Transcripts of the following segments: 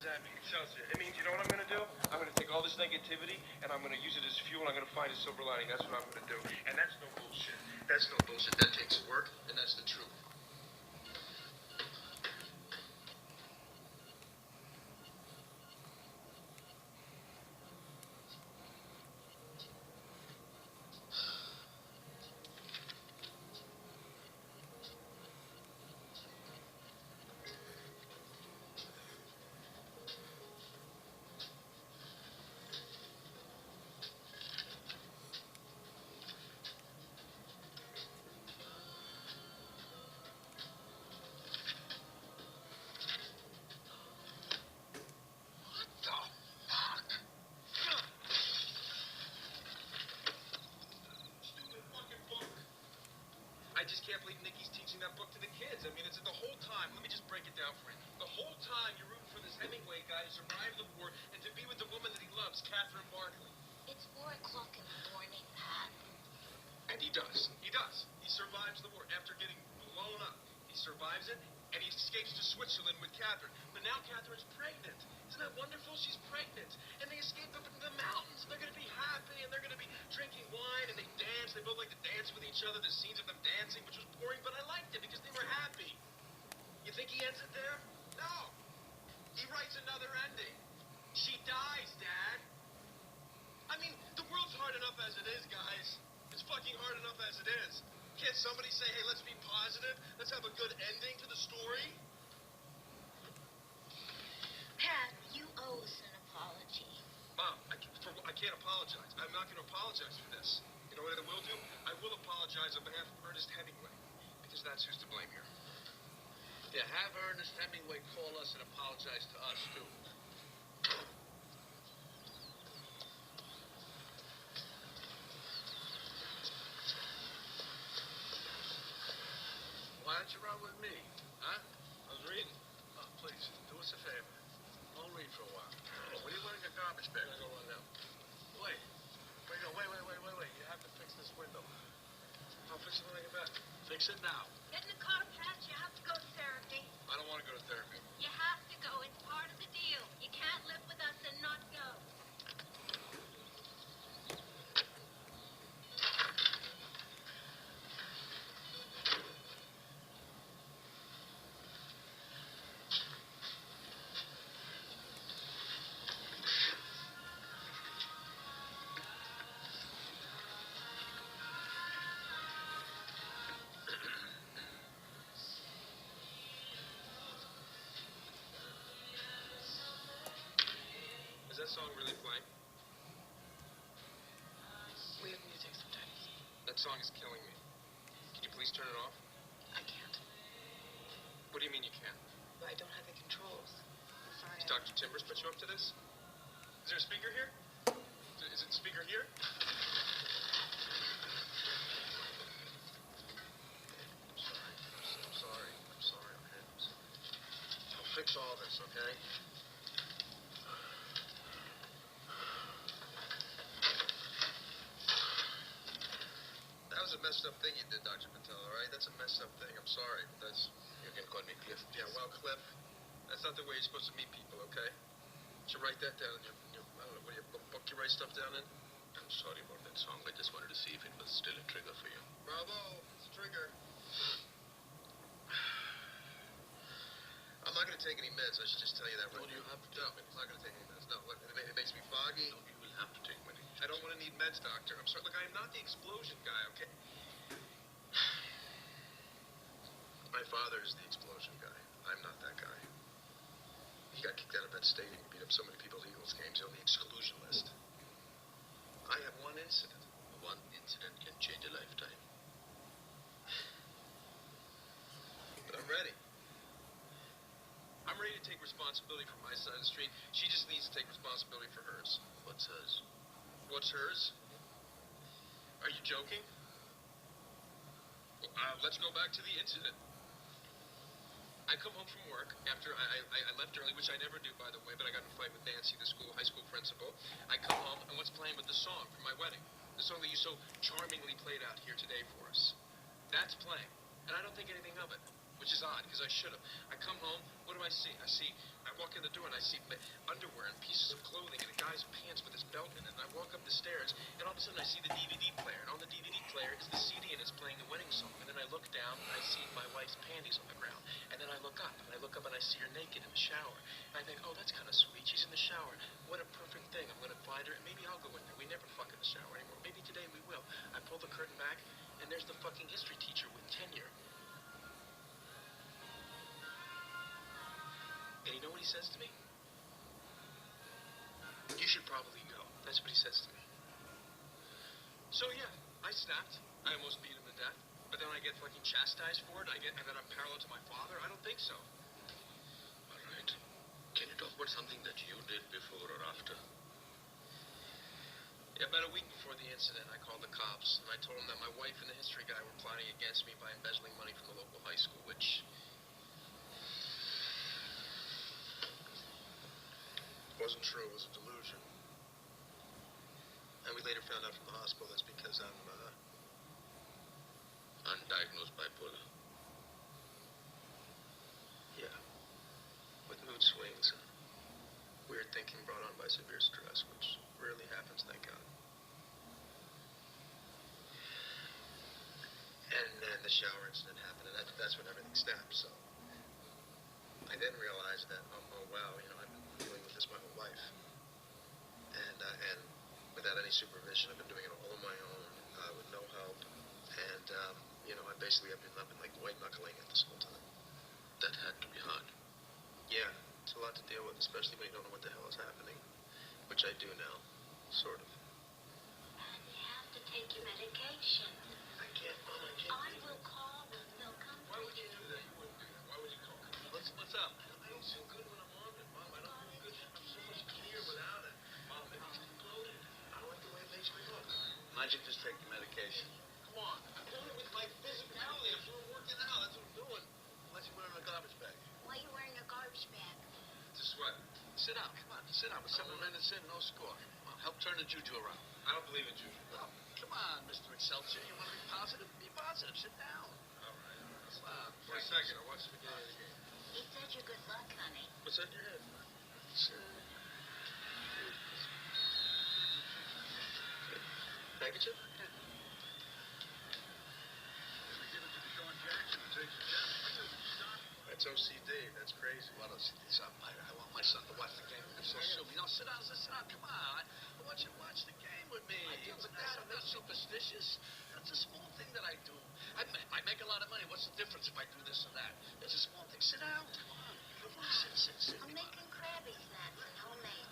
That means, Chelsea, it means, you know what I'm going to do? I'm going to take all this negativity, and I'm going to use it as fuel, and I'm going to find a silver lining. That's what I'm going to do. And that's no bullshit. That's no bullshit. That takes work, and that's the truth. I just can't believe Nikki's teaching that book to the kids. I mean, it's the whole time. Let me just break it down for you. The whole time you're rooting for this Hemingway guy to survive the war and to be with the woman that he loves, Catherine Barkley. It's 4 o'clock in the morning, Pat. And he does. He does. He survives the war after getting blown up. He survives it, and he escapes to Switzerland with Catherine. But now Catherine's pregnant. Isn't that wonderful? She's pregnant. And they escape up into the mountains. They're going to be happy, and they're going to be drinking wine, and they dance. They both like to dance with each other. The scenes of them dancing, which was boring, but I liked it because they were happy. You think he ends it there? No. He writes another ending. She dies, Dad. I mean, the world's hard enough as it is, guys. It's fucking hard enough as it is. Can't somebody say, hey, let's be positive? Let's have a good ending to the story? Pat, you owe us an apology. Mom, I can't apologize. I'm not going to apologize for this. You know what I will do? I will apologize on behalf of Ernest Hemingway, because that's who's to blame here. Yeah, have Ernest Hemingway call us and apologize to us, too. Why don't you run with me? Huh? I was reading. Oh, please, do us a favor. Don't read for a while. What are you wearing a garbage bag? I'm going to go run now. Wait. Wait. You have to fix this window. I'll fix it when I get back. Fix it now. Get in the car, Pat. You have to go to therapy. I don't want to go to therapy. You have to go. It's part of the deal. You can't live with us and not go. Is that song really playing? Weird music sometimes. That song is killing me. Can you please turn it off? I can't. What do you mean you can't? I don't have the controls. I'm sorry. Did Dr. Timbers put you up to this? Is there a speaker here? Is it the speaker here? I'm sorry, okay? I'll fix all this, okay? That was a messed up thing you did, Dr. Patel, all right? That's a messed up thing. I'm sorry, but that's... You can call me Cliff. Yeah, well, Cliff, that's not the way you're supposed to meet people, okay? You should write that down in your I don't know, what do you, book you write stuff down in? I'm sorry about that song. I just wanted to see if it was still a trigger for you. Bravo, it's a trigger. I'm not going to take any meds. I should just tell you that right No, you now. have to No, take meds. I'm not going to take any meds. No, look, it makes me foggy. No, you will have to take medication. I don't want to need meds, doctor. I'm sorry. Look, I am not the explosion guy, okay? My father is the explosion guy. I'm not that guy. He got kicked out of that stadium. He beat up so many people at Eagles games. He's on the exclusion list. I have one incident. One incident can change a lifetime. But I'm ready. I'm ready to take responsibility for my side of the street. She just needs to take responsibility for hers. What's hers? What's hers? Are you joking? Let's go back to the incident. I come home from work after I left early, which I never do, by the way, but I got in a fight with Nancy, the high school principal. I come home, and what's playing but the song for my wedding? The song that you so charmingly played out here today for us. That's playing, and I don't think anything of it, which is odd, because I should have. I come home, what do I see? I walk in the door, and I see upstairs, and all of a sudden I see the DVD player, and on the DVD player is the CD, and it's playing the wedding song. And then I look down, and I see my wife's panties on the ground. And then I look up, and I see her naked in the shower. And I think, oh, that's kind of sweet. She's in the shower. What a perfect thing. I'm going to find her, and maybe I'll go in there. We never fuck in the shower anymore. Maybe today we will. I pull the curtain back, and there's the fucking history teacher with tenure. And you know what he says to me? You should probably go. That's what he says to me. So yeah, I snapped. I almost beat him to death. But then I get fucking chastised for it. And then I'm parallel to my father. I don't think so. All right. Can you talk about something that you did before or after? Yeah, about a week before the incident, I called the cops, and I told them that my wife and the history guy were plotting against me by embezzling money from the local high school, which wasn't true. It was a delusion. And we later found out from the hospital that's because I'm, Undiagnosed bipolar. yeah, with mood swings and weird thinking brought on by severe stress, which rarely happens, thank God. And then the shower incident happened, and that's when everything snapped, so I then realized that, oh wow, I've been dealing with this my whole life. And without any supervision, I've been doing it all on my own, with no help. And, I've been like white knuckling it this whole time. That had to be hard. Yeah, it's a lot to deal with, especially when you don't know what the hell is happening. Which I do now, sort of. And you have to take your medication. I can't, Mom, I can't. I will call them. They'll come Why for would you you. do that? You wouldn't do that. Why would you call? What's up? I don't feel good when I'm on it, Mom. I don't feel good. I'm so much clearer without it. Mom, it's bloated. I don't like the way it makes me look. Why don't you just take the medication? Come on. I'm doing it with my physicality. I'm doing working out. That's what I'm doing. Why don't you put it in a garbage bag? Why are you wearing a garbage bag? Just what? Sit down. Come on. Sit down. We're 7 minutes in. No score. Come on. Help turn the juju around. I don't believe in juju. Well, come on, Mr. Excelsior. You want to be positive? Be positive. Sit down. All right. Come on. For a second, I watched the beginning of the game. He said you're good luck, honey. What's that in your head? Handkerchief? That's OCD. That's crazy. What else? I want my son to watch the game. I'm so silly. Sit down. Come on. I want you to watch the game with me. I'm not superstitious. It's a small thing that I do. I make a lot of money. What's the difference if I do this or that? It's a small thing. Sit down. Come on. Sit. I'm making Krabby snacks and homemade.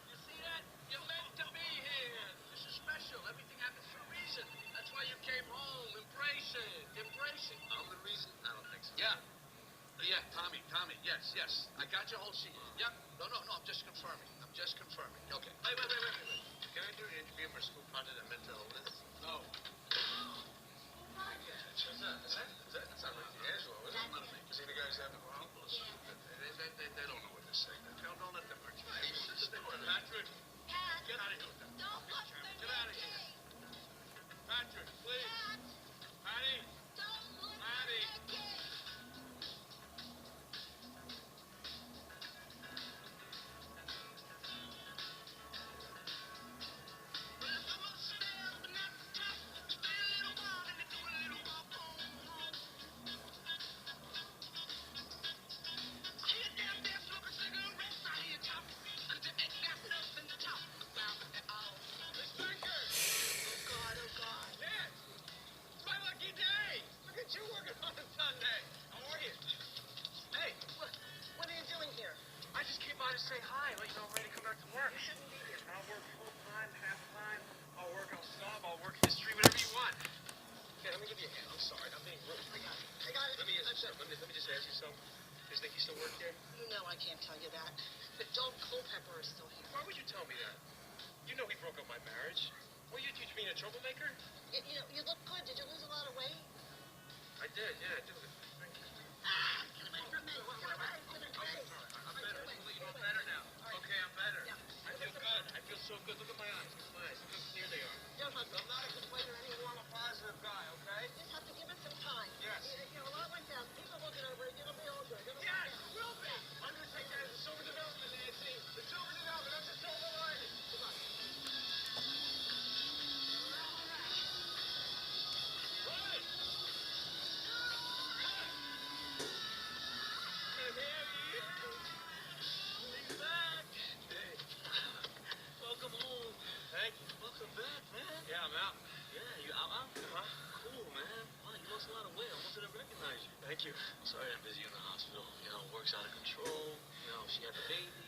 You see that? You're meant to be here. This is special. Everything happens for a reason. That's why you came home. Embrace it. I'm the reason? I don't think so. Yeah, Tommy. Yes. I got your whole sheet. Yep. No. I'm just confirming. Okay. Wait. Can I do an interview for school project on mental illness? No. What's that? That's not Ricky Angelo, is it? Is he the guy who's having a problem? They don't know what they're saying. Don't let them hurt you. Patrick, Dad, get out of here with that. don't look for Get out of here. Patrick, please. Dad, Patty. don't look Patty. for Ricky. Say hi, let you know I'm ready to come back to work. You shouldn't be here. I'll work full-time, half-time. I'll work on sub, I'll work history, whatever you want. Okay, let me give you a hand. I'm sorry, I'm being rude. I got it. Let me ask you something. Let me just ask you something. Does Nicky still work here? No, I can't tell you that. But Dog Culpepper is still here. Why would you tell me that? You know he broke up my marriage. Will you teach me a troublemaker? You look good. Did you lose a lot of weight? I did, yeah, I did. I'm better now. Okay, I'm better. I feel good. I feel so good. Look at my eyes. Look at my eyes. Look how clear they are. Yeah, but I'm not a complainer anymore. I'm a positive guy, okay? you just have to give it some time. Yes. A lot went down. People looking over it. It'll be all good. Yes, will be. I'm going to take that as a sober development, Nancy. It's sober development. Thank you. Sorry I'm busy in the hospital. You know, work's out of control. You know, she had a baby.